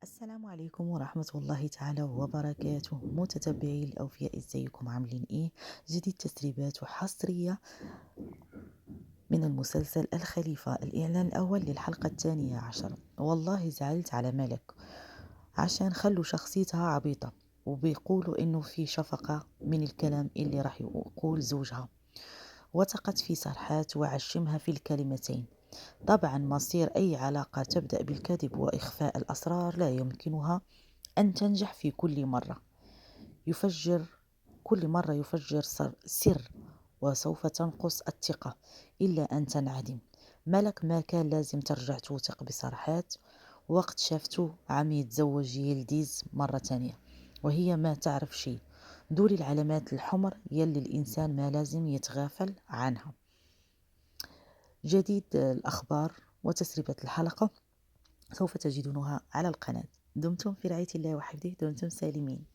السلام عليكم ورحمة الله تعالى وبركاته متتبعي الأوفياء، ازيكم عاملين ايه؟ جديد تسريبات وحصرية من المسلسل الخليفة. الإعلان الأول للحلقة الثانية عشر. والله زعلت على ملك عشان خلوا شخصيتها عبيطة، وبيقولوا إنه في شفقة من الكلام اللي راح يقول زوجها. وثقت في سرحات وعشمها في الكلمتين. طبعا مصير أي علاقة تبدأ بالكذب وإخفاء الأسرار لا يمكنها أن تنجح. في كل مرة يفجر سر، وسوف تنقص الثقة إلا أن تنعدم. ملك ما كان لازم ترجع توثق بصراحات وقت شافته عم يتزوج يلديز مرة تانية وهي ما تعرف شيء. دول العلامات الحمر يلي الإنسان ما لازم يتغافل عنها. جديد الأخبار وتسريبات الحلقة سوف تجدونها على القناة. دمتم في رعاية الله وحفظه، دمتم سالمين.